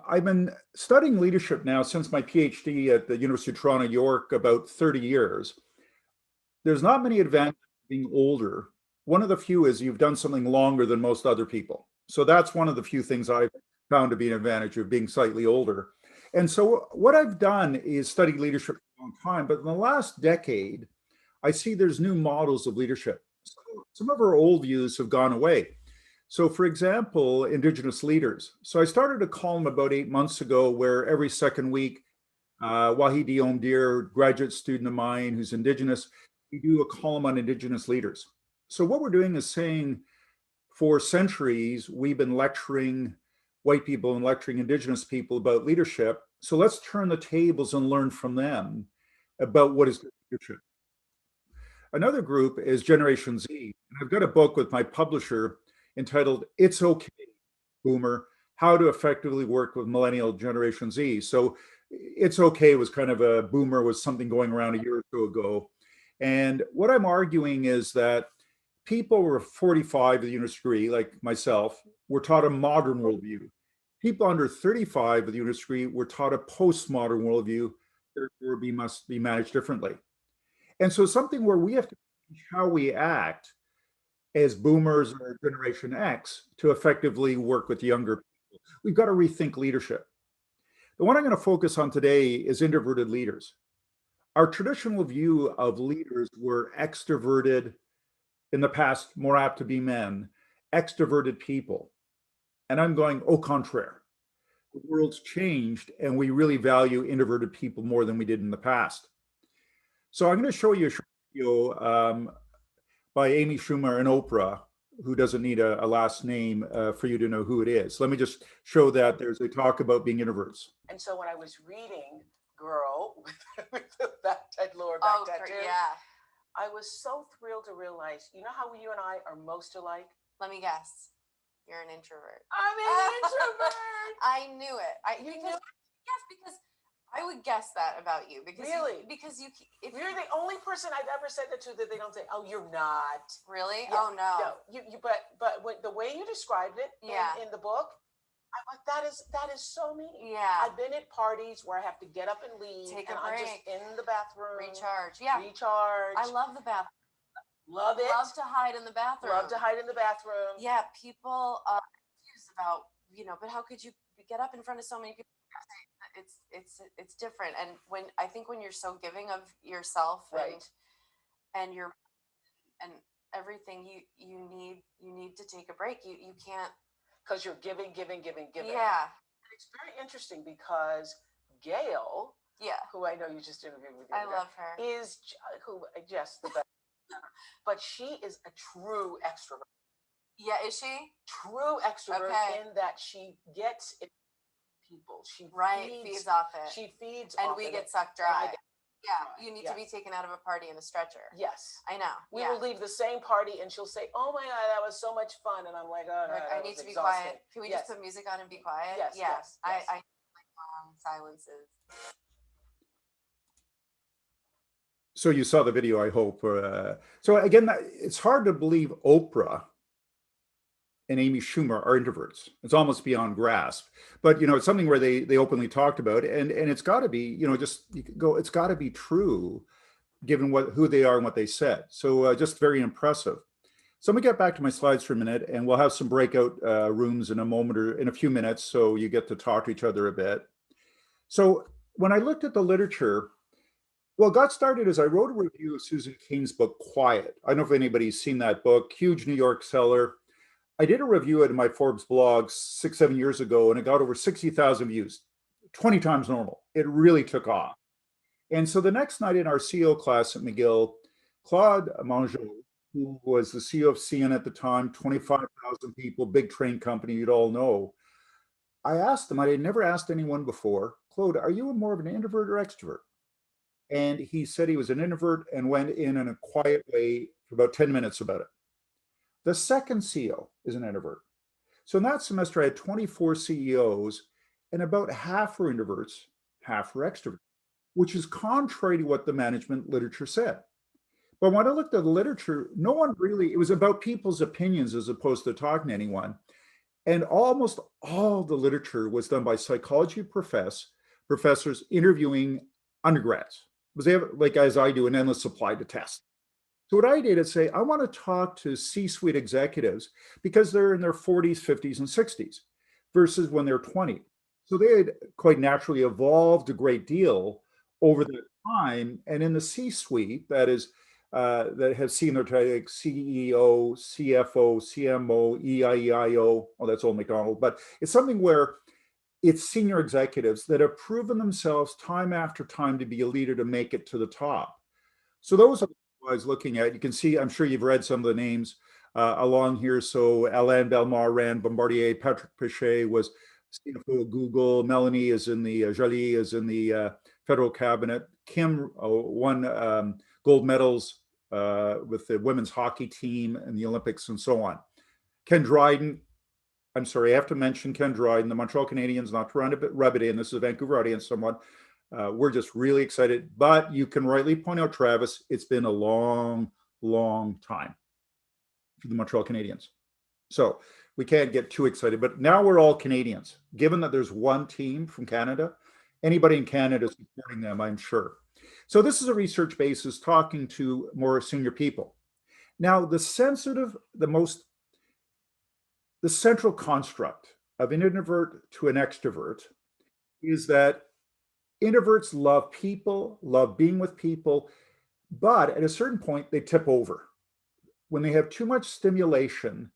I've been studying leadership now since my PhD at the University of Toronto, York, about 30 years. There's not many advantages to being older. One of the few is you've done something longer than most other people. So that's one of the few things I've found to be an advantage of being slightly older. And so what I've done is study leadership for a long time, but in the last decade, I see there's new models of leadership. Some of our old views have gone away. So, for example, Indigenous leaders. So, I started a column about 8 months ago where every second week, Wahidi Omdir, graduate student of mine who's Indigenous, we do a column on Indigenous leaders. So, what we're doing is saying for centuries, we've been lecturing white people and lecturing Indigenous people about leadership. So, let's turn the tables and learn from them about what is leadership. Another group is Generation Z. And I've got a book with my publisher entitled It's Okay, Boomer, How to Effectively Work with Millennial Generation Z. So It's Okay was kind of a boomer, was something going around a year or so ago. And what I'm arguing is that people who are 45 at the university degree, like myself, were taught a modern worldview. People under 35 at the university degree were taught a postmodern worldview, therefore must be managed differently. And so something where we have to change how we act as boomers or Generation X to effectively work with younger people. We've got to rethink leadership. The one I'm going to focus on today is introverted leaders. Our traditional view of leaders were extroverted, in the past, more apt to be men, extroverted people. And I'm going au contraire. The world's changed, and we really value introverted people more than we did in the past. So I'm going to show you a short video by Amy Schumer and Oprah, who doesn't need a last name for you to know who it is. Let me just show that there's a talk about being introverts. And so when I was reading Girl with the lower back tattoo, yeah. I was so thrilled to realize, you know how you and I are most alike? Let me guess. You're an introvert. I'm an introvert. I knew it. Yes, because I would guess that about you. Because really? If you're the only person I've ever said that to that they don't say, "Oh, you're not." Really? Yeah, oh no. But the way you described it in the book, I'm like, that is so me. Yeah. I've been at parties where I have to get up and leave, take and a break. I'm just in the bathroom, recharge. Yeah, recharge. I love the bathroom. Love it. Love to hide in the bathroom. Love to hide in the bathroom. Yeah, people are confused about but how could you get up in front of so many people? It's different, and I think when you're so giving of yourself, right, and you're and everything, you need to take a break. You can't, because you're giving. Yeah, and it's very interesting because Gail, who I know you just interviewed with, I love her, is the best, but she is a true extrovert. Yeah, is she? True extrovert in that she gets it. People, she feeds off it. She feeds, and off we it. get sucked dry. Yeah, you need to be taken out of a party in a stretcher. Yes, I know. We will leave the same party, and she'll say, "Oh my God, that was so much fun," and I'm like, "Oh, no, I need to be quiet. Can we just put music on and be quiet?" Yes, yes. I like long silences. So you saw the video, I hope. So again, it's hard to believe Oprah and Amy Schumer are introverts. It's almost beyond grasp. But it's something where they openly talked about, and it's got to be, it's got to be true, given who they are and what they said. So just very impressive. So let me get back to my slides for a minute, and we'll have some breakout rooms in a moment or in a few minutes, so you get to talk to each other a bit. So when I looked at the literature, well, it got started as I wrote a review of Susan Cain's book, Quiet. I don't know if anybody's seen that book, huge New York seller. I did a review in my Forbes blog 6-7 years ago, and it got over 60,000 views, 20 times normal. It really took off. And so the next night in our CEO class at McGill, Claude Mongeau, who was the CEO of CN at the time, 25,000 people, big train company you'd all know, I asked him, I had never asked anyone before, Claude, are you more of an introvert or extrovert? And he said he was an introvert and went in a quiet way for about 10 minutes about it. The second CEO is an introvert. So in that semester, I had 24 CEOs, and about half were introverts, half were extroverts, which is contrary to what the management literature said. But when I looked at the literature, no one really, it was about people's opinions as opposed to talking to anyone. And almost all the literature was done by psychology professors interviewing undergrads, because they have, like as I do, an endless supply to test. So what I did is say, I want to talk to C-suite executives because they're in their 40s, 50s, and 60s versus when they're 20. So they had quite naturally evolved a great deal over the time. And in the C-suite, that have seen their like CEO, CFO, CMO, EIEIO. Oh, that's old McDonald, but it's something where it's senior executives that have proven themselves time after time to be a leader to make it to the top. So those are what I was looking at. You can see, I'm sure you've read some of the names along here. So Alain Bellemare ran Bombardier, Patrick Piché was CFO of Google, Melanie is in the, Jolie is in the federal cabinet, Kim won gold medals with the women's hockey team and the Olympics and so on. Ken Dryden, I'm sorry, I have to mention Ken Dryden, the Montreal Canadiens, not to rub it in, this is a Vancouver audience somewhat. We're just really excited, but you can rightly point out, Travis, it's been a long, long time for the Montreal Canadiens. So we can't get too excited, but now we're all Canadians. Given that there's one team from Canada, anybody in Canada is supporting them, I'm sure. So this is a research basis talking to more senior people. Now, the central construct of an introvert to an extrovert is that introverts love people, love being with people, but at a certain point, they tip over. When they have too much stimulation,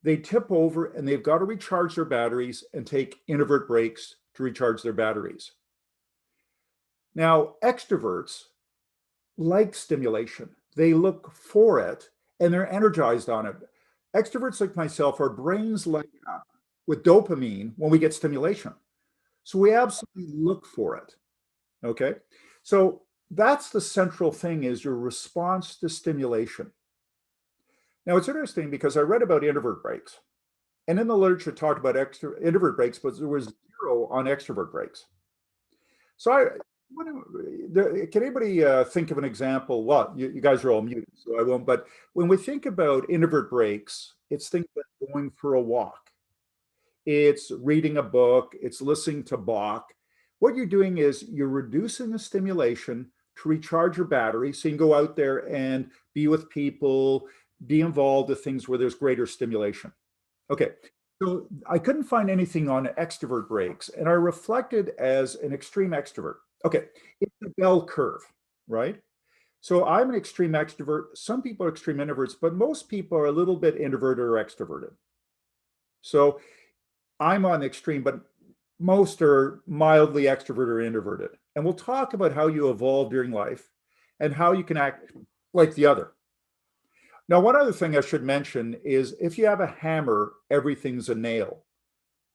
they tip over and they've got to recharge their batteries and take introvert breaks to recharge their batteries. Now, extroverts like stimulation. They look for it and they're energized on it. Extroverts like myself, our brains light up with dopamine when we get stimulation. So we absolutely look for it. Okay. So that's the central thing, is your response to stimulation. Now it's interesting because I read about introvert breaks, and in the literature it talked about introvert breaks, but there was zero on extrovert breaks. So can anybody think of an example? Well, you guys are all muted, so I won't. But when we think about introvert breaks, it's things like going for a walk, it's reading a book, it's listening to Bach. What you're doing is you're reducing the stimulation to recharge your battery so you can go out there and be with people, be involved with things where there's greater stimulation. Okay, so I couldn't find anything on extrovert breaks, and I reflected as an extreme extrovert. Okay, it's a bell curve, right? So I'm an extreme extrovert. Some people are extreme introverts, but most people are a little bit introverted or extroverted. So I'm on the extreme, but most are mildly extroverted or introverted. And we'll talk about how you evolve during life and how you can act like the other. Now, one other thing I should mention is if you have a hammer, everything's a nail.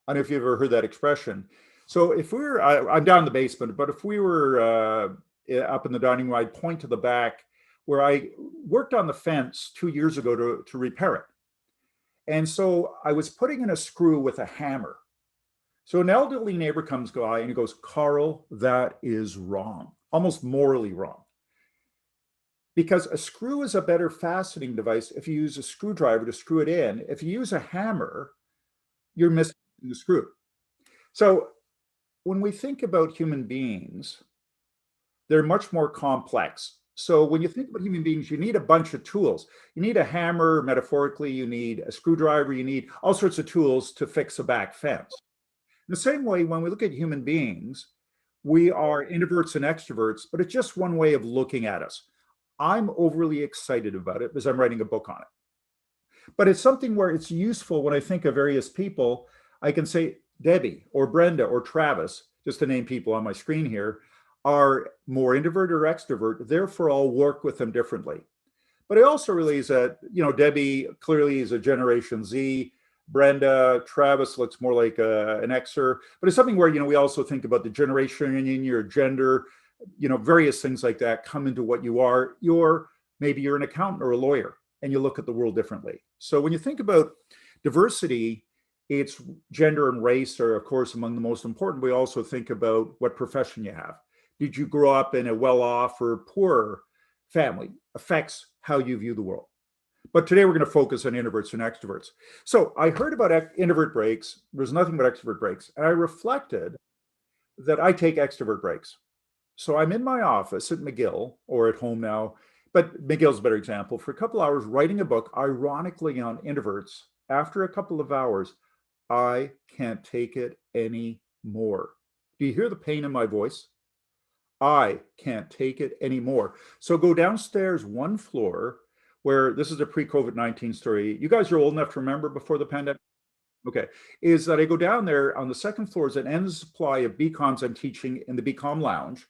I don't know if you've ever heard that expression. So if we were, I'm down in the basement, but if we were up in the dining room, I'd point to the back where I worked on the fence 2 years ago to repair it. And so I was putting in a screw with a hammer. So an elderly neighbor comes by and he goes, "Carl, that is wrong, almost morally wrong. Because a screw is a better fastening device if you use a screwdriver to screw it in. If you use a hammer, you're missing the screw." So when we think about human beings, they're much more complex. So when you think about human beings, you need a bunch of tools. You need a hammer, metaphorically, you need a screwdriver, you need all sorts of tools to fix a back fence. In the same way, when we look at human beings, we are introverts and extroverts, but it's just one way of looking at us. I'm overly excited about it because I'm writing a book on it. But it's something where it's useful when I think of various people. I can say Debbie or Brenda or Travis, just to name people on my screen here, are more introvert or extrovert. Therefore, I'll work with them differently. But I also realize that, Debbie clearly is a Generation Z. Brenda, Travis looks more like an Xer. But it's something where, we also think about the generation in your gender, various things like that come into what you are. Maybe you're an accountant or a lawyer and you look at the world differently. So when you think about diversity, it's gender and race are, of course, among the most important. We also think about what profession you have. Did you grow up in a well-off or poor family? Affects how you view the world. But today we're going to focus on introverts and extroverts. So I heard about introvert breaks. There's nothing but extrovert breaks. And I reflected that I take extrovert breaks. So I'm in my office at McGill or at home now, but McGill's a better example, for a couple hours writing a book, ironically on introverts. After a couple of hours, I can't take it anymore. Do you hear the pain in my voice? I can't take it anymore. So go downstairs one floor where this is a pre-COVID-19 story. You guys are old enough to remember before the pandemic? Okay. Is that I go down there on the second floor is an end supply of BComs I'm teaching in the BCom lounge.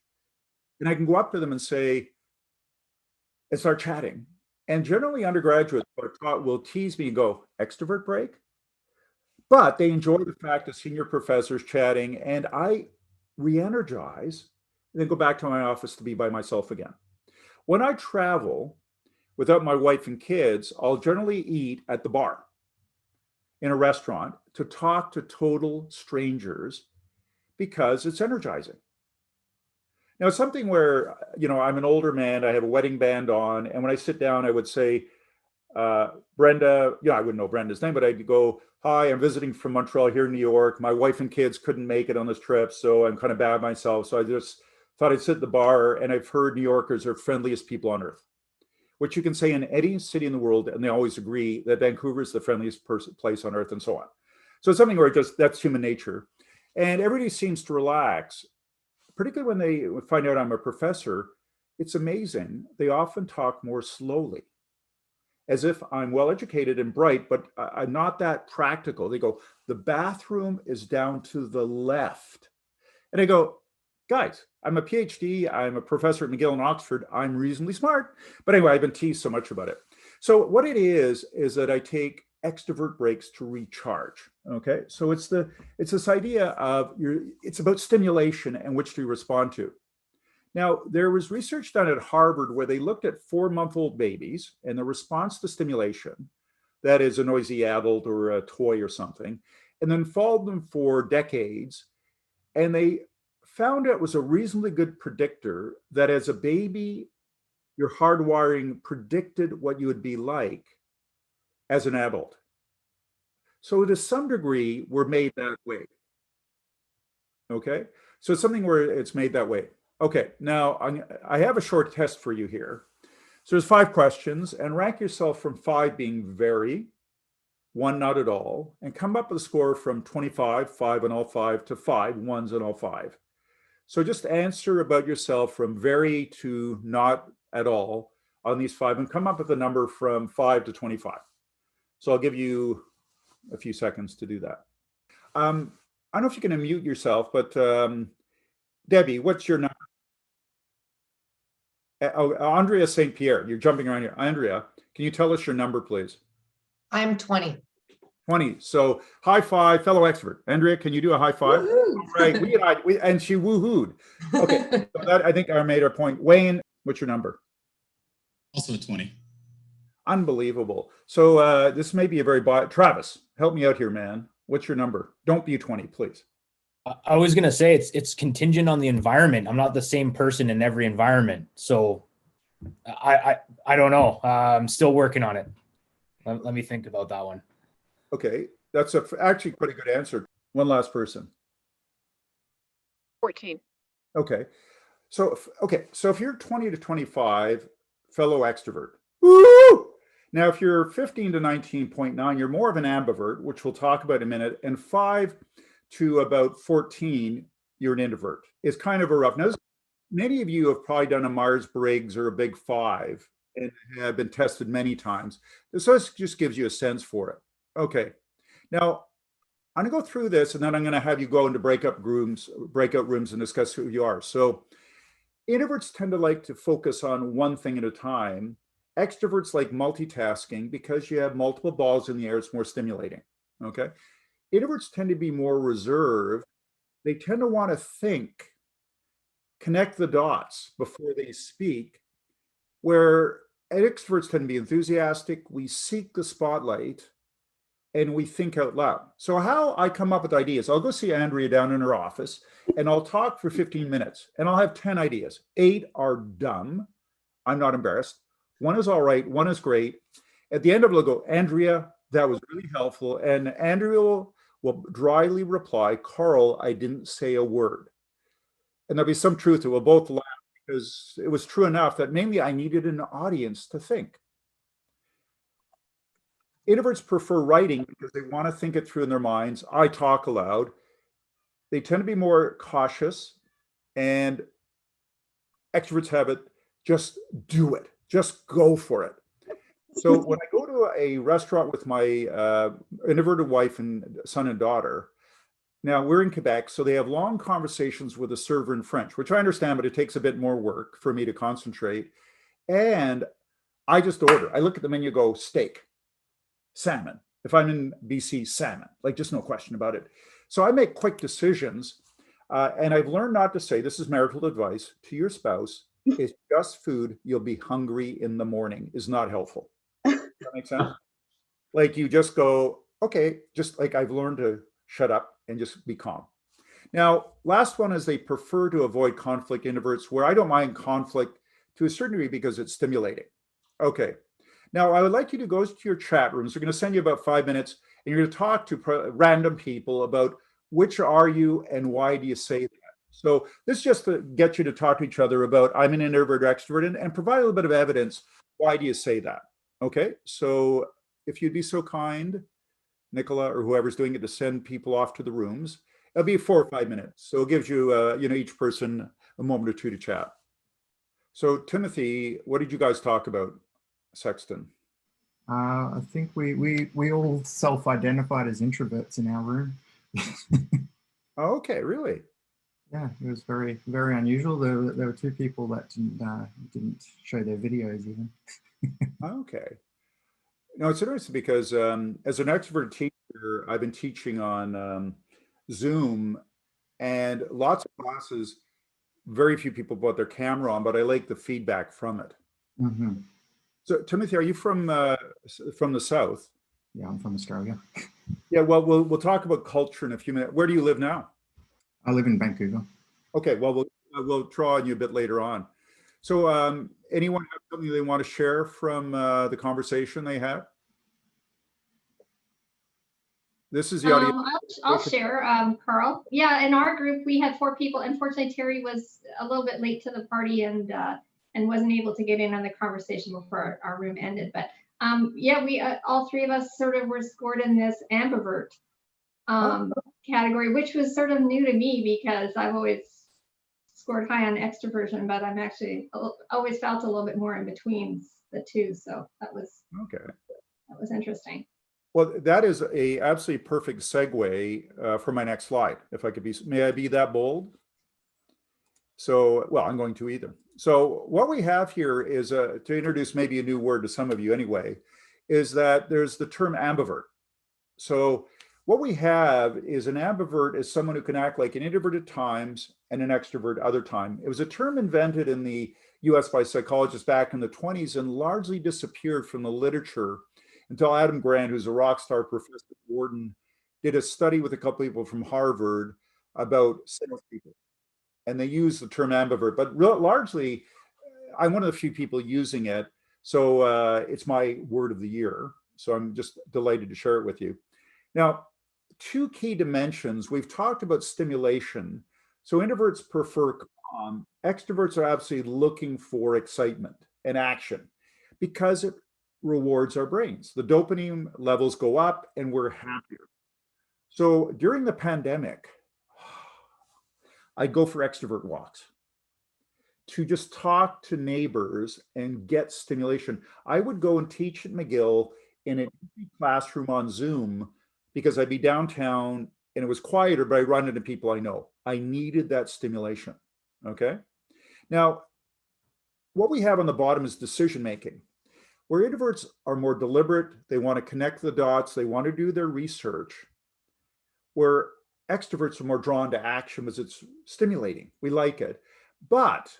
And I can go up to them and say, and start chatting. And generally undergraduates will tease me and go, extrovert break? But they enjoy the fact of senior professors chatting, and I re-energize and then go back to my office to be by myself again. When I travel without my wife and kids, I'll generally eat at the bar in a restaurant to talk to total strangers because it's energizing. Now, it's something where, I'm an older man, I have a wedding band on, and when I sit down, I would say, Brenda, I wouldn't know Brenda's name, but I'd go, hi, I'm visiting from Montreal here in New York. My wife and kids couldn't make it on this trip, so I'm kind of bad myself. So I just thought I'd sit at the bar, and I've heard New Yorkers are friendliest people on earth, which you can say in any city in the world, and they always agree that Vancouver is the friendliest place on earth and so on. So it's something where that's human nature. And everybody seems to relax, particularly when they find out I'm a professor. It's amazing. They often talk more slowly, as if I'm well-educated and bright, but I'm not that practical. They go, the bathroom is down to the left. And I go, guys, I'm a PhD, I'm a professor at McGill in Oxford, I'm reasonably smart. But anyway, I've been teased so much about it. So what it is that I take extrovert breaks to recharge, okay? So it's this idea of it's about stimulation and which to respond to. Now, there was research done at Harvard where they looked at 4-month-old babies and the response to stimulation, that is a noisy adult or a toy or something, and then followed them for decades. And they found it was a reasonably good predictor that as a baby, your hardwiring predicted what you would be like as an adult. So to some degree, we're made that way. Okay, so it's something where it's made that way. Okay, now I have a short test for you here. So there's 5 questions, and rank yourself from 5 being very, 1 not at all, and come up with a score from 25, 5 on all 5, to 5, 1s on all 5. So just answer about yourself from very to not at all on these 5, and come up with a number from 5 to 25. So I'll give you a few seconds to do that. I don't know if you can unmute yourself, but Debbie, what's your number? Oh, Andrea St. Pierre, you're jumping around here. Andrea, can you tell us your number, please? I'm 20. 20. So high five, fellow extrovert. Andrea, can you do a high five? Right. And she woohooed. Okay. So that, I think, I made our point. Wayne, what's your number? Also 20. Unbelievable. So this may be a very Travis, help me out here, man. What's your number? Don't be 20, please. I was gonna say it's contingent on the environment. I'm not the same person in every environment, so I don't know. I'm still working on it. Let me think about that one. Okay, that's actually pretty good answer. One last person. 14. Okay, so if you're 20 to 25, fellow extrovert. Woo! Now, if you're 15 to 19.9, you're more of an ambivert, which we'll talk about in a minute, and 5 to about 14, you're an introvert. It's kind of a rough. Now, many of you have probably done a Myers-Briggs or a Big 5 and have been tested many times. So this just gives you a sense for it. Okay. Now, I'm going to go through this, and then I'm going to have you go into breakout rooms and discuss who you are. So introverts tend to like to focus on one thing at a time. Extroverts like multitasking because you have multiple balls in the air. It's more stimulating. Okay. Introverts tend to be more reserved. They tend to want to think, connect the dots before they speak, where extroverts tend to be enthusiastic. We seek the spotlight and we think out loud. So how I come up with ideas, I'll go see Andrea down in her office and I'll talk for 15 minutes and I'll have 10 ideas. 8 are dumb. I'm not embarrassed. 1 is all right. 1 is great. At the end of it, I'll go, Andrea, that was really helpful. And Andrea will dryly reply, Carl, I didn't say a word. And there'll be some truth to it. We'll both laugh because it was true enough that mainly I needed an audience to think. Introverts prefer writing because they want to think it through in their minds. I talk aloud. They tend to be more cautious, and extroverts have it, just do it, just go for it. So when I go to a restaurant with my introverted wife and son and daughter, now we're in Quebec, so they have long conversations with a server in French, which I understand, but it takes a bit more work for me to concentrate. And I just order. I look at the menu, go steak, salmon. If I'm in BC, salmon, like just no question about it. So I make quick decisions. And I've learned not to say, this is marital advice to your spouse, it's just food, you'll be hungry in the morning is not helpful. Does that make sense? Like you just go, okay, just like I've learned to shut up and just be calm. Now, last one is they prefer to avoid conflict, introverts, where I don't mind conflict to a certain degree because it's stimulating. Okay. Now, I would like you to go to your chat rooms. We're going to send you about 5 minutes, and you're going to talk to random people about which are you and why do you say that. So this is just to get you to talk to each other about I'm an introvert or extrovert and provide a little bit of evidence. Why do you say that? Okay, so if you'd be so kind, Nicola or whoever's doing it, to send people off to the rooms. It'll be 4 or 5 minutes. So it gives you, each person a moment or two to chat. So Timothy, what did you guys talk about, Sexton? I think we all self-identified as introverts in our room. Oh, okay, really? Yeah, it was very, very unusual. There were 2 people that didn't show their videos even. Okay. No, it's interesting because as an extrovert teacher, I've been teaching on Zoom, and lots of classes, very few people brought their camera on, but I like the feedback from it. Mm-hmm. So, Timothy, are you from the South? Yeah, I'm from Australia. Yeah, well, we'll talk about culture in a few minutes. Where do you live now? I live in Vancouver. Okay, well, we'll draw on you a bit later on. So, anyone have something they want to share from the conversation they had? This is the audience. I'll share, Carl. Yeah, in our group, we had 4 people. Unfortunately, Terry was a little bit late to the party and wasn't able to get in on the conversation before our room ended. But yeah, we all 3 of us sort of were scored in this ambivert category, which was sort of new to me because I've always scored high on extroversion, but I'm actually always felt a little bit more in between the 2. So that was interesting. Well, that is a absolutely perfect segue for my next slide. If I could be, may I be that bold? So, well, I'm going to either. So what we have here is to introduce maybe a new word to some of you anyway, is that there's the term ambivert. So what we have is an ambivert is someone who can act like an introvert at times and an extrovert other time. It was a term invented in the US by psychologists back in the 20s and largely disappeared from the literature until Adam Grant, who's a rock star professor at Wharton, did a study with a couple people from Harvard about salespeople. And they use the term ambivert, but largely, I'm one of the few people using it. So it's my word of the year. So I'm just delighted to share it with you. Now, 2 key dimensions. We've talked about stimulation. So introverts prefer calm. Extroverts are absolutely looking for excitement and action because it rewards our brains. The dopamine levels go up and we're happier. So during the pandemic, I go for extrovert walks to just talk to neighbors and get stimulation. I would go and teach at McGill in a classroom on Zoom because I'd be downtown and it was quieter, but I run into people I know. I needed that stimulation. Okay. Now, what we have on the bottom is decision making, where introverts are more deliberate. They want to connect the dots. They want to do their research, where extroverts are more drawn to action because it's stimulating. We like it. But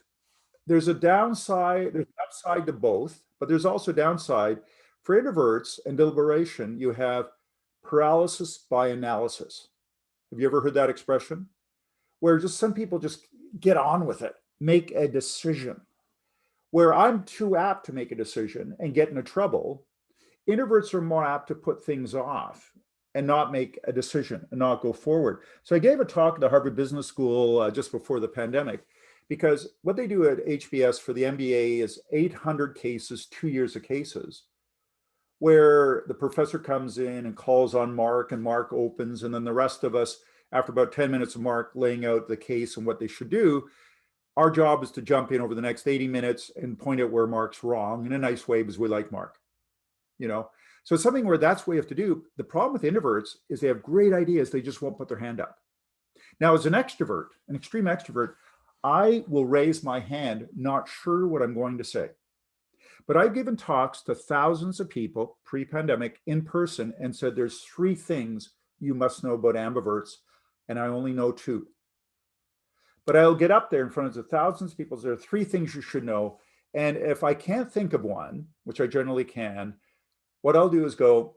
there's a downside, there's an upside to both, but there's also a downside. For introverts and deliberation, you have paralysis by analysis. Have you ever heard that expression? Where just some people just get on with it, make a decision. Where I'm too apt to make a decision and get into trouble, Introverts are more apt to put things off and not make a decision and not go forward. So I gave a talk at the Harvard Business School just before the pandemic, because what they do at HBS for the MBA is 800 cases, 2 years of cases, where the professor comes in and calls on Mark, and Mark opens, and then the rest of us, after about 10 minutes of Mark laying out the case and what they should do, our job is to jump in over the next 80 minutes and point out where Mark's wrong in a nice way, because we like Mark, you know? So it's something where that's what you have to do. The problem with introverts is they have great ideas. They just won't put their hand up. Now, as an extrovert, an extreme extrovert, I will raise my hand, not sure what I'm going to say. But I've given talks to thousands of people pre-pandemic in person and said, there's 3 things you must know about ambiverts, and I only know 2. But I'll get up there in front of thousands of people. There are 3 things you should know. And if I can't think of one, which I generally can, what I'll do is go,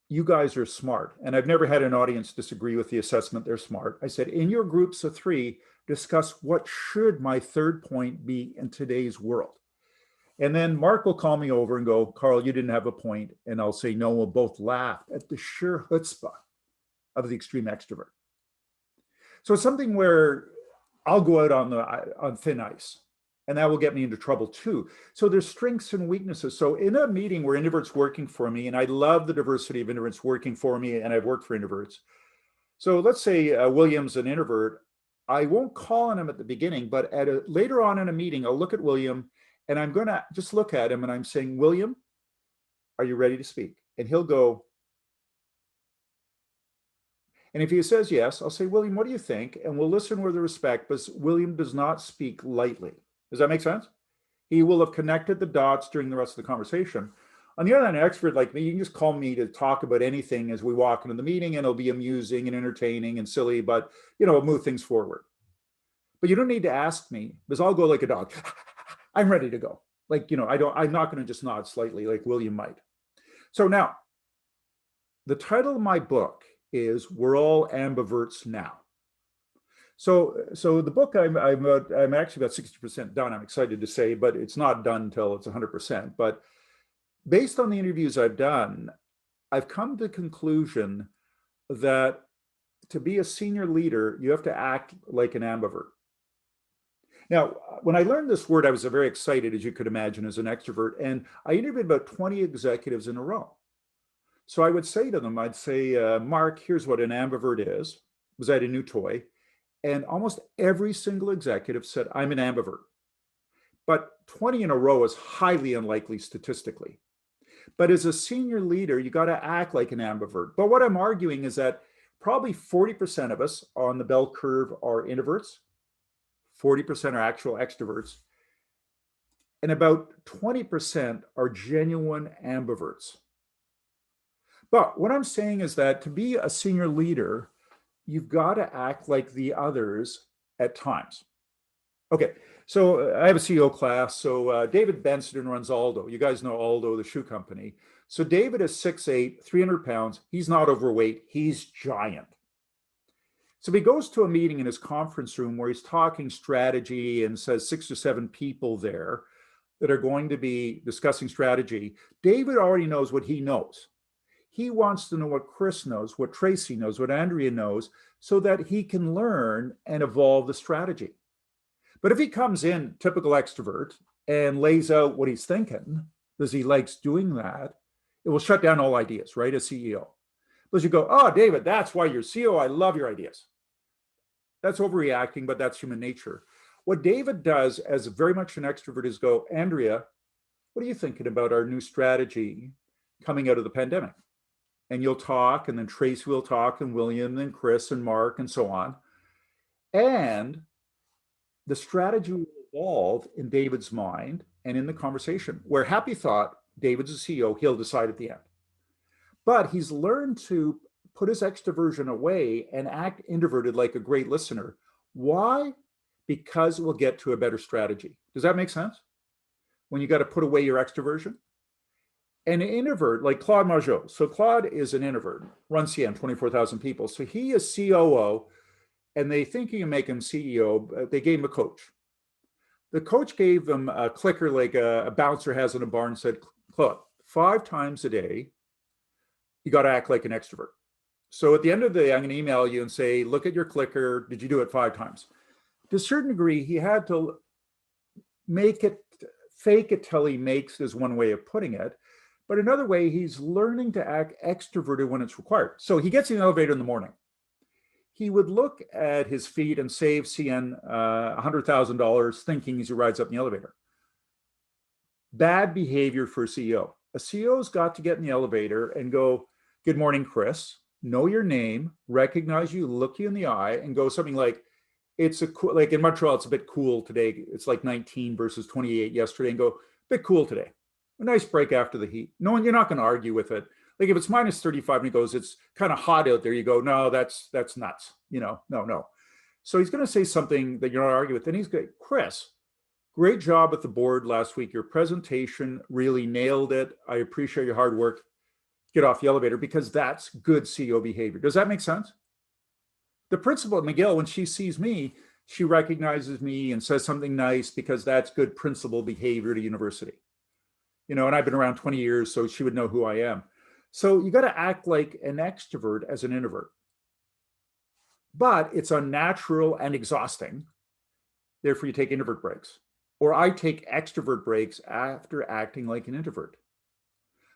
you guys are smart. And I've never had an audience disagree with the assessment, they're smart. I said, in your groups of 3, discuss what should my 3rd point be in today's world. And then Mark will call me over and go, Carl, you didn't have a point. And I'll say, no, we'll both laugh at the sheer chutzpah of the extreme extrovert. So it's something where I'll go out on thin ice, and that will get me into trouble too. So there's strengths and weaknesses. So in a meeting where introverts working for me, and I love the diversity of introverts working for me, and I've worked for introverts. So let's say William's an introvert. I won't call on him at the beginning, but later on in a meeting, I'll look at William, and I'm going to just look at him, and I'm saying, William, are you ready to speak? And he'll go. And if he says yes, I'll say, William, what do you think? And we'll listen with respect, but William does not speak lightly. Does that make sense? He will have connected the dots during the rest of the conversation. On the other hand, an expert like me, you can just call me to talk about anything as we walk into the meeting, and it'll be amusing and entertaining and silly, but it'll move things forward. But you don't need to ask me, because I'll go like a dog. I'm ready to go. Like, I'm not going to just nod slightly like William might. So now, the title of my book is We're All Ambiverts Now. So the book, I'm actually about 60% done, I'm excited to say, but it's not done until it's 100%. But based on the interviews I've done, I've come to the conclusion that to be a senior leader, you have to act like an ambivert. Now, when I learned this word, I was very excited, as you could imagine, as an extrovert, and I interviewed about 20 executives in a row. So I would say to them, I'd say, Mark, here's what an ambivert is. Was I a new toy? And almost every single executive said, I'm an ambivert. But 20 in a row is highly unlikely statistically. But as a senior leader, you got to act like an ambivert. But what I'm arguing is that probably 40% of us on the bell curve are introverts, 40% are actual extroverts, and about 20% are genuine ambiverts. But what I'm saying is that to be a senior leader, you've got to act like the others at times. Okay, so I have a CEO class. So David Benson runs Aldo. You guys know Aldo, the shoe company. So David is 6'8", 300 pounds. He's not overweight. He's giant. So he goes to a meeting in his conference room where he's talking strategy and says 6 or 7 people there that are going to be discussing strategy. David already knows what he knows. He wants to know what Chris knows, what Tracy knows, what Andrea knows, so that he can learn and evolve the strategy. But if he comes in, typical extrovert, and lays out what he's thinking, because he likes doing that, it will shut down all ideas, right, as CEO. Because you go, oh, David, that's why you're CEO. I love your ideas. That's overreacting, but that's human nature. What David does as very much an extrovert is go, Andrea, what are you thinking about our new strategy coming out of the pandemic? And you'll talk, and then Tracy will talk, and William, and Chris, and Mark, and so on. And the strategy will evolve in David's mind and in the conversation, where Happy thought, David's a CEO, he'll decide at the end. But he's learned to put his extroversion away and act introverted like a great listener. Why? Because we'll get to a better strategy. Does that make sense? When you got to put away your extroversion? An introvert like Claude Margeau. So Claude is an introvert, runs CM, 24,000 people. So he is COO, and they think you can make him CEO. But they gave him a coach. The coach gave him a clicker like a bouncer has in a bar and said, Claude, 5 times a day, you got to act like an extrovert. So at the end of the day, I'm going to email you and say, look at your clicker. Did you do it 5 times? To a certain degree, he had to make it, fake it till he makes is one way of putting it. But another way, he's learning to act extroverted when it's required. So he gets in the elevator in the morning. He would look at his feet and save CN $100,000 thinking as he rides up in the elevator. Bad behavior for a CEO. A CEO's got to get in the elevator and go, good morning, Chris. Know your name, recognize you, look you in the eye, and go something like, it's a cool, like in Montreal, it's a bit cool today. It's like 19 versus 28 yesterday, and go, a bit cool today. A nice break after the heat. No one, you're not going to argue with it. Like if it's minus 35 and he goes, it's kind of hot out there, you go, no, that's nuts. You know, no. So he's going to say something that you're not arguing with. Then he's going, Chris, great job with the board last week. Your presentation really nailed it. I appreciate your hard work. Get off the elevator, because that's good CEO behavior. Does that make sense? The principal at McGill, when she sees me, she recognizes me and says something nice, because that's good principal behavior at a university. You know, and I've been around 20 years, so she would know who I am. So you got to act like an extrovert as an introvert. But it's unnatural and exhausting. Therefore, you take introvert breaks. Or I take extrovert breaks after acting like an introvert.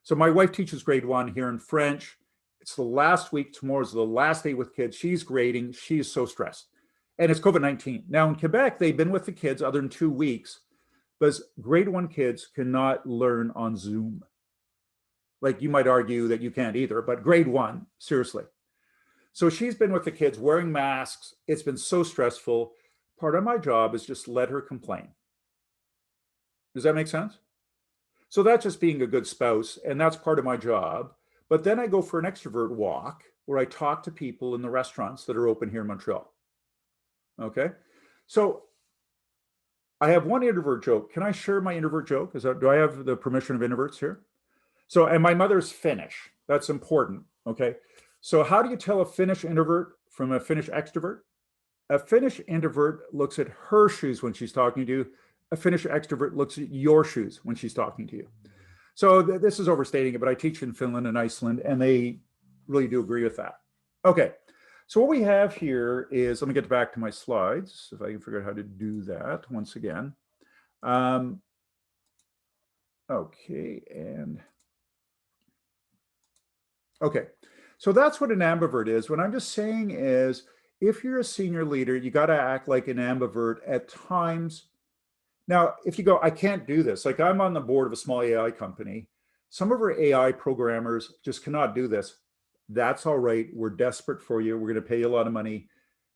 So my wife teaches grade 1 here in French. It's the last week. Tomorrow's the last day with kids. She's grading. She's so stressed. And it's COVID-19. Now in Quebec, they've been with the kids other than 2 weeks, because grade 1 kids cannot learn on Zoom. Like you might argue that you can't either, but grade 1, seriously. So she's been with the kids wearing masks. It's been so stressful. Part of my job is just let her complain. Does that make sense? So that's just being a good spouse, and that's part of my job. But then I go for an extrovert walk where I talk to people in the restaurants that are open here in Montreal. Okay, so I have one introvert joke. Can I share my introvert joke? Do I have the permission of introverts here? So, and my mother's Finnish. That's important. Okay, so how do you tell a Finnish introvert from a Finnish extrovert? A Finnish introvert looks at her shoes when she's talking to you. A Finnish extrovert looks at your shoes when she's talking to you. So this is overstating it, but I teach in Finland and Iceland, and they really do agree with that. Okay, so what we have here is, let me get back to my slides, if I can figure out how to do that once again. Okay, and okay, so that's what an ambivert is. What I'm just saying is, if you're a senior leader, you got to act like an ambivert at times. Now, if you go, I can't do this. Like I'm on the board of a small AI company. Some of our AI programmers just cannot do this. That's all right. We're desperate for you. We're going to pay you a lot of money.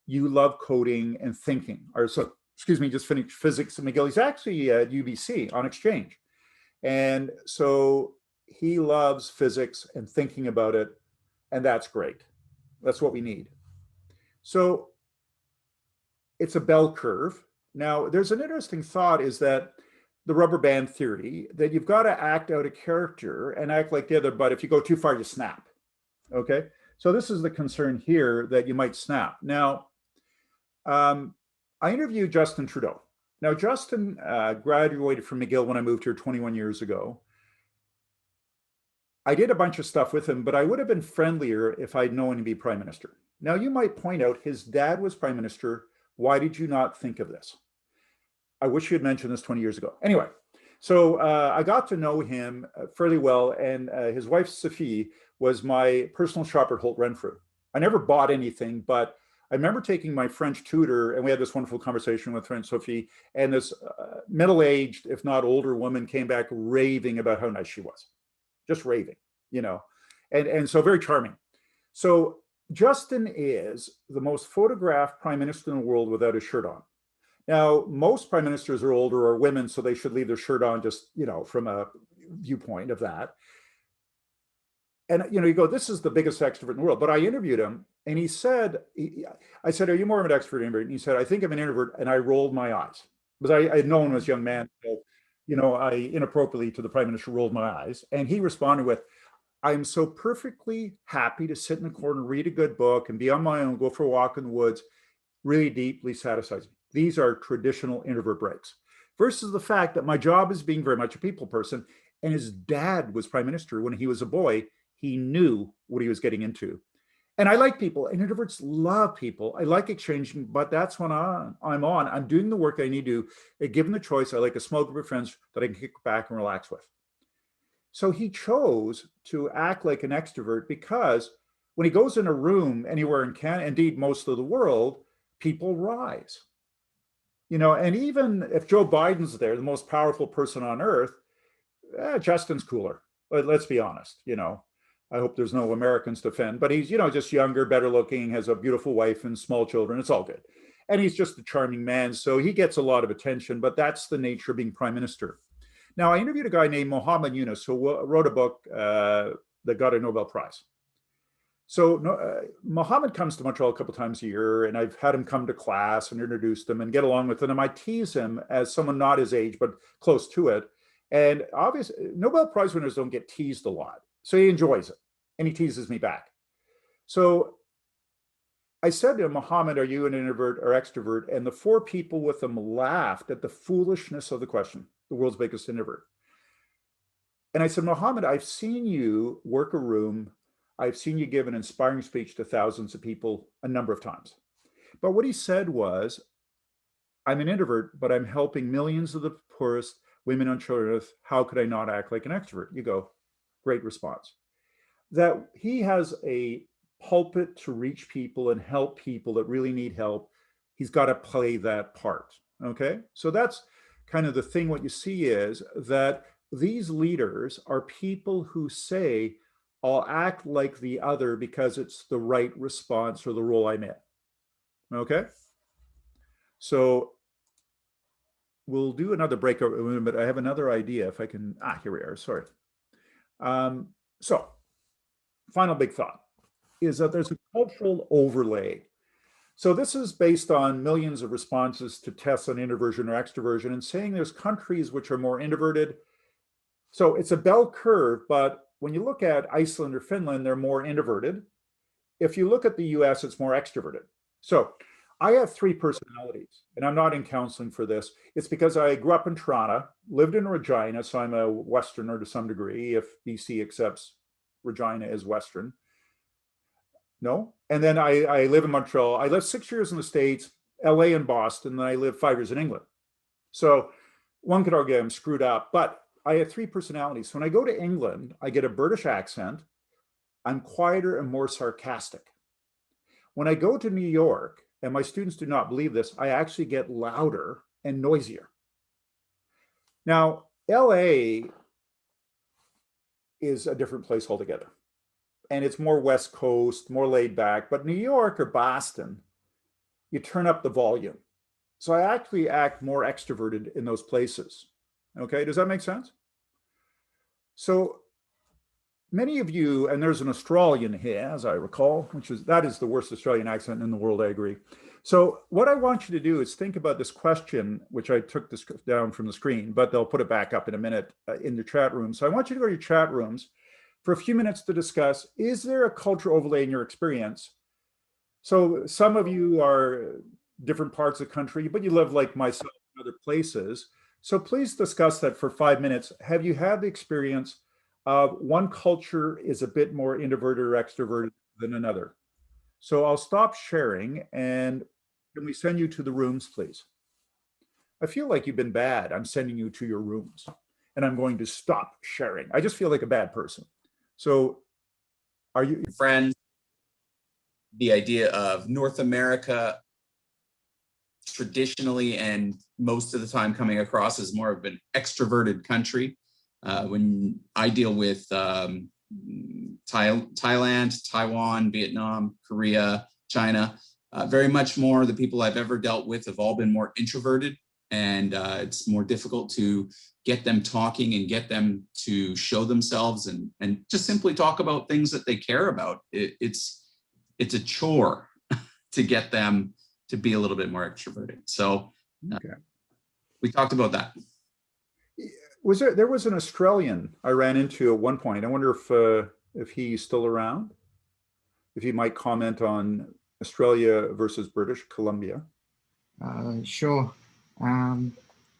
You love coding and thinking. Or so, excuse me, just finished physics at McGill. He's actually at UBC on exchange. And so he loves physics and thinking about it. And that's great. That's what we need. So it's a bell curve. Now, there's an interesting thought is that the rubber band theory, that you've got to act out a character and act like the other, but if you go too far, you snap. Okay, so this is the concern here, that you might snap. Now, I interviewed Justin Trudeau. Now, Justin graduated from McGill when I moved here 21 years ago. I did a bunch of stuff with him, but I would have been friendlier if I'd known him to be prime minister. Now, you might point out his dad was prime minister. Why did you not think of this? I wish you had mentioned this 20 years ago. Anyway, so I got to know him fairly well, and his wife, Sophie, was my personal shopper at Holt Renfrew. I never bought anything, but I remember taking my French tutor, and we had this wonderful conversation with French Sophie, and this middle-aged, if not older woman came back raving about how nice she was. Just raving, you know, and so very charming. So Justin is the most photographed prime minister in the world without a shirt on. Now, most prime ministers are older or women, so they should leave their shirt on, just, you know, from a viewpoint of that. And, you know, you go, this is the biggest extrovert in the world. But I interviewed him, and he said, I said, are you more of an extrovert or introvert? And he said, I think I'm an introvert. And I rolled my eyes, because I had known him as a young man. So, you know, I inappropriately to the prime minister rolled my eyes. And he responded with, I'm so perfectly happy to sit in the corner, read a good book, and be on my own, go for a walk in the woods. Really deeply satisfies me. These are traditional introvert breaks. Versus the fact that my job is being very much a people person. And his dad was prime minister when he was a boy. He knew what he was getting into. And I like people, and introverts love people. I like exchanging, but that's when I'm on. I'm doing the work I need to do. Given the choice, I like a small group of friends that I can kick back and relax with. So he chose to act like an extrovert because when he goes in a room anywhere in Canada, indeed most of the world, people rise. And even if Joe Biden's there, the most powerful person on earth, Justin's cooler. Let's be honest. I hope there's no Americans to offend, but he's, just younger, better looking, has a beautiful wife and small children. It's all good. And he's just a charming man. So he gets a lot of attention, but that's the nature of being prime minister. Now, I interviewed a guy named Muhammad Yunus, who wrote a book that got a Nobel Prize. So Muhammad comes to Montreal a couple times a year, and I've had him come to class and introduce him and get along with him. And I tease him as someone not his age, but close to it. And obviously, Nobel Prize winners don't get teased a lot. So he enjoys it, and he teases me back. So I said to him, Muhammad, are you an introvert or extrovert? And the 4 people with him laughed at the foolishness of the question, the world's biggest introvert. And I said, Muhammad, I've seen you work a room. I've seen you give an inspiring speech to thousands of people a number of times. But what he said was, I'm an introvert, but I'm helping millions of the poorest women and children. How could I not act like an extrovert? You go, great response. That he has a pulpit to reach people and help people that really need help. He's got to play that part. Okay. So that's kind of the thing. What you see is that these leaders are people who say, I'll act like the other because it's the right response or the role I'm in. Okay. So we'll do another breakout room, but I have another idea if I can. Here we are. Sorry. So final big thought is that there's a cultural overlay. So this is based on millions of responses to tests on introversion or extroversion, and saying there's countries which are more introverted. So it's a bell curve, but when you look at Iceland or Finland, they're more introverted. If you look at the US, it's more extroverted. So I have 3 personalities, and I'm not in counseling for this. It's because I grew up in Toronto, lived in Regina, so I'm a Westerner to some degree, if BC accepts Regina as Western. No? And then I live in Montreal. I lived 6 years in the States, LA and Boston, and I lived 5 years in England. So one could argue I'm screwed up, but I have 3 personalities. So when I go to England, I get a British accent. I'm quieter and more sarcastic. When I go to New York, and my students do not believe this, I actually get louder and noisier. Now, LA is a different place altogether. And it's more West Coast, more laid back. But New York or Boston, you turn up the volume. So I actually act more extroverted in those places. Okay, does that make sense? So many of you, and there's an Australian here, as I recall, that is the worst Australian accent in the world, I agree. So what I want you to do is think about this question, which I took this down from the screen, but they'll put it back up in a minute in the chat room. So I want you to go to your chat rooms for a few minutes to discuss, is there a cultural overlay in your experience? So some of you are different parts of the country, but you live like myself in other places. So please discuss that for 5 minutes. Have you had the experience of one culture is a bit more introverted or extroverted than another? So I'll stop sharing, and can we send you to the rooms, please? I feel like you've been bad. I'm sending you to your rooms, and I'm going to stop sharing. I just feel like a bad person. So are you? Friends, the idea of North America traditionally and most of the time coming across as more of an extroverted country. When I deal with Thailand, Taiwan, Vietnam, Korea, China, very much more the people I've ever dealt with have all been more introverted, and it's more difficult to get them talking and get them to show themselves and just simply talk about things that they care about. It's a chore to get them to be a little bit more extroverted. So we talked about that. There was an Australian I ran into at one point. I wonder if he's still around, if he might comment on Australia versus British Columbia. Sure.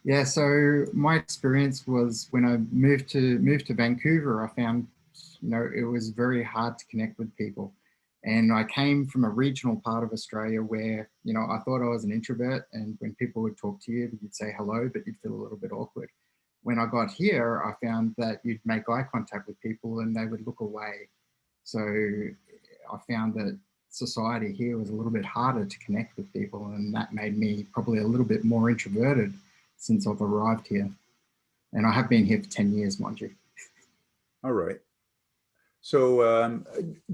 Yeah, so my experience was when I moved to Vancouver, I found, it was very hard to connect with people. And I came from a regional part of Australia where, I thought I was an introvert, and when people would talk to you, you'd say hello, but you'd feel a little bit awkward. When I got here, I found that you'd make eye contact with people and they would look away. So I found that society here was a little bit harder to connect with people, and that made me probably a little bit more introverted since I've arrived here. And I have been here for 10 years, mind you. All right. So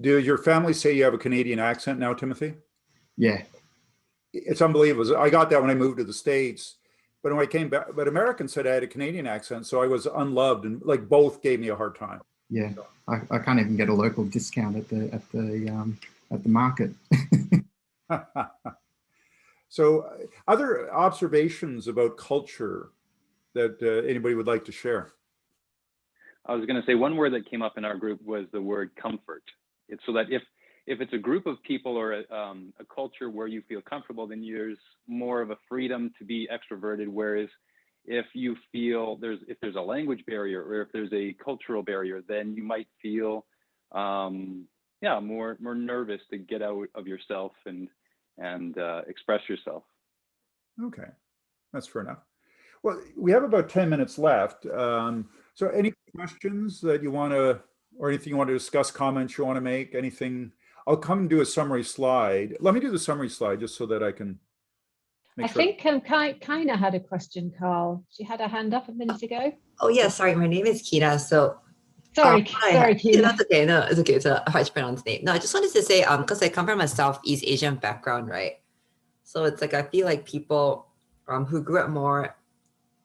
do your family say you have a Canadian accent now, Timothy? Yeah. It's unbelievable. I got that when I moved to the States, but when I came back, but Americans said I had a Canadian accent, so I was unloved, and like both gave me a hard time. Yeah, I can't even get a local discount at the market. So other observations about culture that anybody would like to share? I was going to say one word that came up in our group was the word comfort. It's so that if it's a group of people or a culture where you feel comfortable, then there's more of a freedom to be extroverted. Whereas if you feel if there's a language barrier or if there's a cultural barrier, then you might feel more nervous to get out of yourself and express yourself. Okay, that's fair enough. Well, we have about 10 minutes left. So any questions that you want to, or anything you want to discuss, comments you want to make, anything? I'll come and do a summary slide. Let me do the summary slide just so that I can make sure. I think Kaina had a question, Carl. She had her hand up a minute ago. Oh yeah, sorry, my name is Kina. So sorry, Kina. That's okay. No, it's okay. It's a hard to pronounce name. No, I just wanted to say, because I come from a Southeast Asian background, right? So it's like I feel like people who grew up more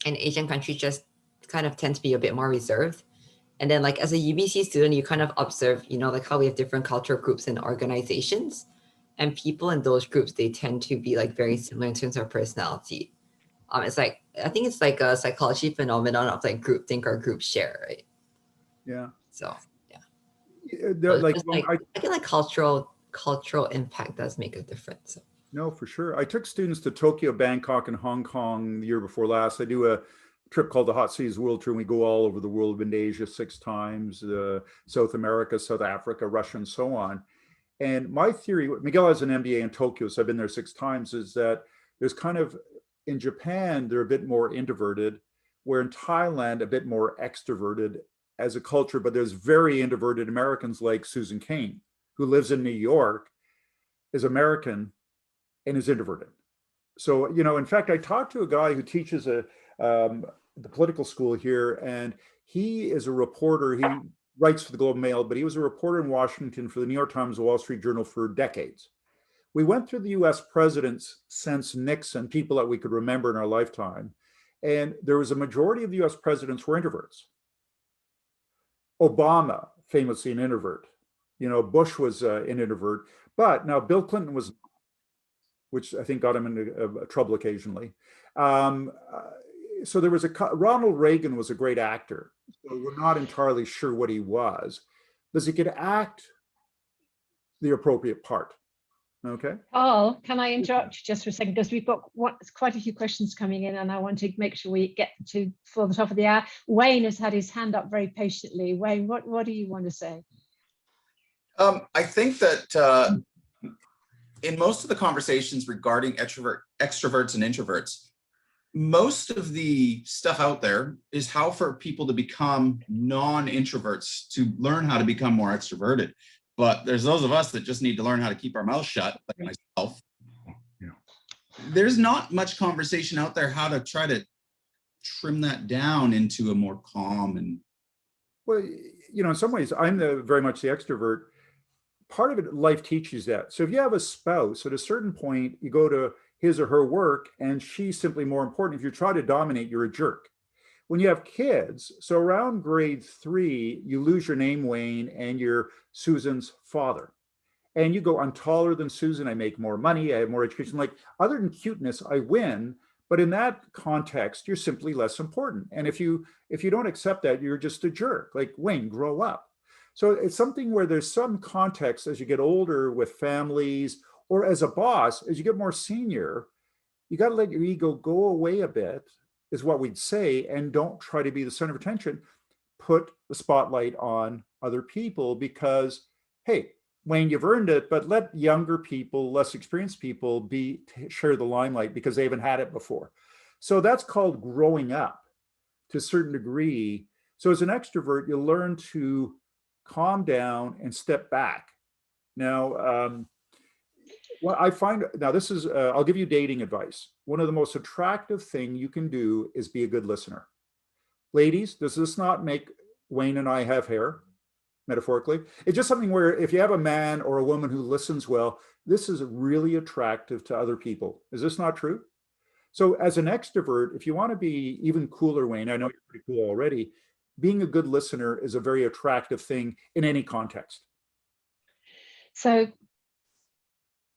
in Asian countries just kind of tend to be a bit more reserved. And then like as a UBC student, you kind of observe, like how we have different cultural groups and organizations, and people in those groups, they tend to be like very similar in terms of personality. It's like, I think it's like a psychology phenomenon of like group think or group share, right? Yeah. So yeah. I think like cultural impact does make a difference. So. No, for sure. I took students to Tokyo, Bangkok, and Hong Kong the year before last. I do a trip called the Hot Seas World Tour, and we go all over the world. We've been to Asia 6 times, South America, South Africa, Russia, and so on. And my theory, Miguel has an MBA in Tokyo, so I've been there 6 times, is that there's kind of, in Japan, they're a bit more introverted, where in Thailand, a bit more extroverted as a culture, but there's very introverted Americans like Susan Cain, who lives in New York, is American, and is introverted. So, in fact, I talked to a guy who teaches the political school here, and he is a reporter. He writes for the Globe and Mail, but he was a reporter in Washington for the New York Times, the Wall Street Journal for decades. We went through the US presidents since Nixon, people that we could remember in our lifetime, and there was a majority of the US presidents were introverts. Obama, famously an introvert. Bush was an introvert, but now Bill Clinton was, which I think got him into trouble occasionally. So there was Ronald Reagan was a great actor. So we're not entirely sure what he was, because he could act the appropriate part. Okay. Carl, can I interrupt you just for a second? Because we've got quite a few questions coming in, and I want to make sure we get to for the top of the hour. Wayne has had his hand up very patiently. Wayne, what do you want to say? I think that in most of the conversations regarding extroverts and introverts, most of the stuff out there is how for people to become non-introverts, to learn how to become more extroverted. But there's those of us that just need to learn how to keep our mouth shut, like myself. Yeah. There's not much conversation out there how to try to trim that down into a more calm and. Well, in some ways, I'm very much the extrovert. Part of it, life teaches that. So if you have a spouse, at a certain point, you go to his or her work, and she's simply more important. If you try to dominate, you're a jerk. When you have kids, so around grade 3, you lose your name, Wayne, and you're Susan's father. And you go, I'm taller than Susan, I make more money, I have more education. Like, other than cuteness, I win. But in that context, you're simply less important. And if you don't accept that, you're just a jerk. Like, Wayne, grow up. So it's something where there's some context as you get older with families, or as a boss, as you get more senior, you got to let your ego go away a bit is what we'd say, and don't try to be the center of attention. Put the spotlight on other people because, hey, Wayne, you've earned it, but let younger people, less experienced people share the limelight because they haven't had it before. So that's called growing up to a certain degree. So as an extrovert, you learn to calm down and step back. Now, what I find, now this is, I'll give you dating advice. One of the most attractive thing you can do is be a good listener. Ladies, does this not make Wayne and I have hair, metaphorically? It's just something where if you have a man or a woman who listens well, this is really attractive to other people. Is this not true? So as an extrovert, if you want to be even cooler, Wayne, I know you're pretty cool already, being a good listener is a very attractive thing in any context. So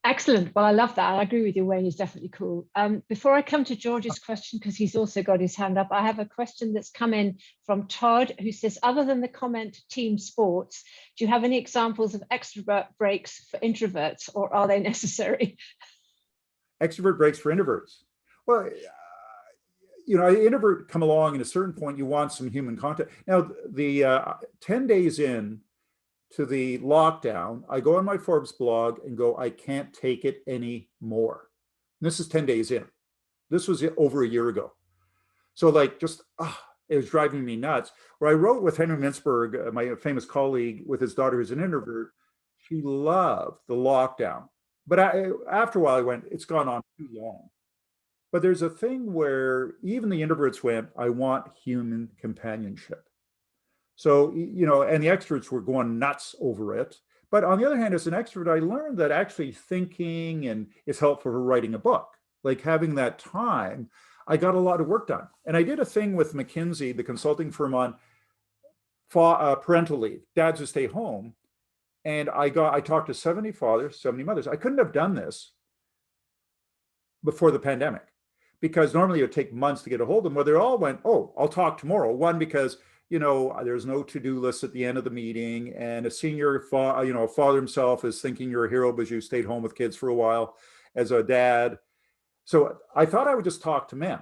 excellent. Well, I love that. I agree with you, Wayne is definitely cool. Before I come to George's question, because he's also got his hand up, I have a question that's come in from Todd, who says, other than the comment team sports, do you have any examples of extrovert breaks for introverts, or are they necessary? Extrovert breaks for introverts. Well, you know, an introvert come along at a certain point, you want some human contact. Now, the 10 days in to the lockdown, I go on my Forbes blog and go, I can't take it anymore. This is 10 days in. This was over a year ago. So like, just, it was driving me nuts. Where I wrote with Henry Mintzberg, my famous colleague with his daughter who's an introvert, she loved the lockdown. But after a while I went, it's gone on too long. But there's a thing where even the introverts went, I want human companionship. So, you know, and the extroverts were going nuts over it. But on the other hand, as an extrovert, I learned that actually thinking and is helpful for writing a book. Like having that time, I got a lot of work done. And I did a thing with McKinsey, the consulting firm, on parental leave, dads who stay home. And I talked to 70 fathers, 70 mothers. I couldn't have done this before the pandemic, because normally it would take months to get a hold of them. Well, they all went, oh, I'll talk tomorrow. One, because, you know, there's no to-do list at the end of the meeting, and a senior father himself is thinking you're a hero because you stayed home with kids for a while as a dad. So I thought I would just talk to men,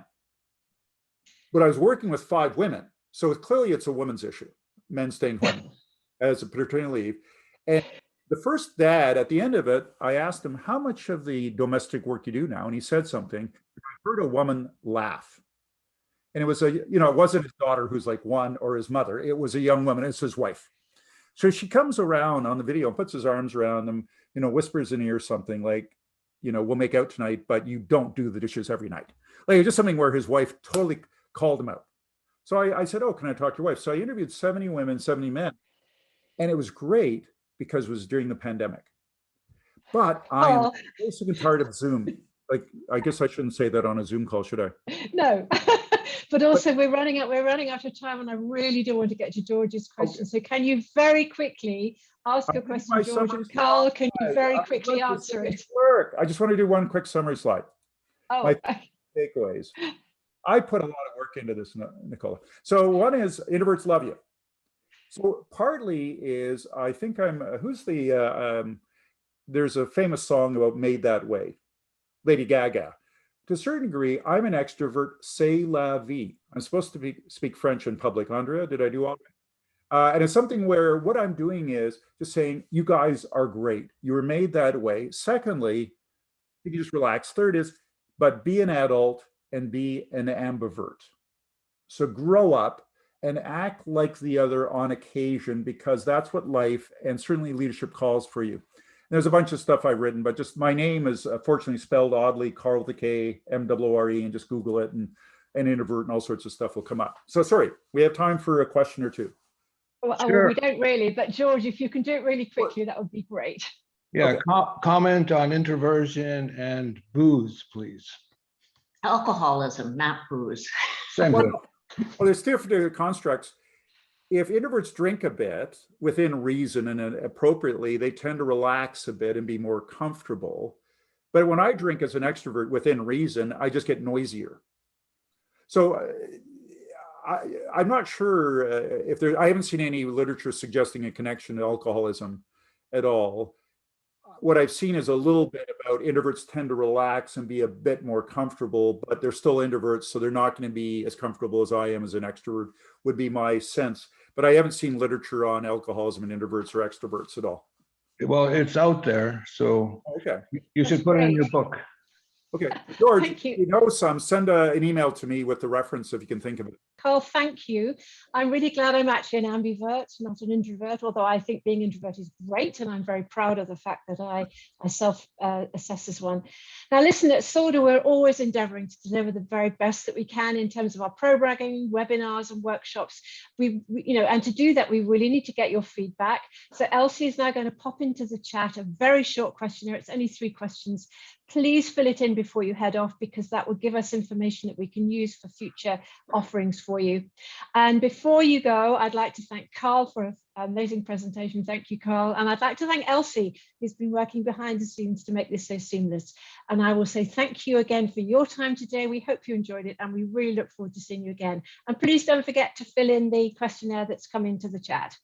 but I was working with 5 women. So clearly it's a woman's issue, men staying home as a paternity leave. And the first dad, at the end of it, I asked him, how much of the domestic work you do now? And he said something. I heard a woman laugh. And it was it wasn't his daughter who's like 1 or his mother. It was a young woman. It's his wife. So she comes around on the video, puts his arms around him, whispers in ear something like, we'll make out tonight, but you don't do the dishes every night. Like just something where his wife totally called him out. So I said, oh, can I talk to your wife? So I interviewed 70 women, 70 men. And it was great because it was during the pandemic. But I am so sick and tired of Zoom. Like, I guess I shouldn't say that on a Zoom call, should I? No. But also we're running out of time, and I really do want to get to George's question. Okay. So can you very quickly ask a question, George, and Carl, can you very quickly answer it? I just want to do one quick summary slide. Oh, my takeaways. I put a lot of work into this, Nicola. So one is introverts love you. So partly is, I think there's a famous song about Made That Way, Lady Gaga. To a certain degree, I'm an extrovert, c'est la vie. I'm supposed to speak French in public. Andrea, did I do all right? And it's something where what I'm doing is just saying, you guys are great. You were made that way. Secondly, you can just relax. Third is, but be an adult and be an ambivert. So grow up and act like the other on occasion, because that's what life and certainly leadership calls for you. There's a bunch of stuff I've written, but just my name is fortunately spelled oddly, Carl with a K, M-O-R-E, and just Google it, and an introvert and all sorts of stuff will come up. So sorry, we have time for a question or two. Well, sure. We don't really, but George, if you can do it really quickly, that would be great. Yeah, okay. Comment on introversion and booze, please. Alcoholism, not booze. Same thing. Well, there's different constructs. If introverts drink a bit within reason and appropriately, they tend to relax a bit and be more comfortable. But when I drink as an extrovert within reason, I just get noisier. So I'm not sure if I haven't seen any literature suggesting a connection to alcoholism at all. what I've seen is a little bit about introverts tend to relax and be a bit more comfortable, but they're still introverts, so they're not going to be as comfortable as I am as an extrovert, would be my sense. But I haven't seen literature on alcoholism and introverts or extroverts at all. Well, it's out there, so Okay. you should put it in your book. Okay, George, Thank you. you know some, send an email to me with the reference if you can think of it. Carl, thank you. I'm really glad I'm actually an ambivert, not an introvert, although I think being introvert is great, and I'm very proud of the fact that I self-assess as one. Now, listen, at Sorda, we're always endeavoring to deliver the very best that we can in terms of our programming, webinars, and workshops. And to do that, we really need to get your feedback. So Elsie is now going to pop into the chat a very short questionnaire. It's only 3 questions. Please fill it in before you head off, because that will give us information that we can use for future offerings for you. And before you go, I'd like to thank Carl for an amazing presentation. Thank you, Carl. And I'd like to thank Elsie, who's been working behind the scenes to make this so seamless. And I will say thank you again for your time today. We hope you enjoyed it, and we really look forward to seeing you again. And please don't forget to fill in the questionnaire that's come into the chat.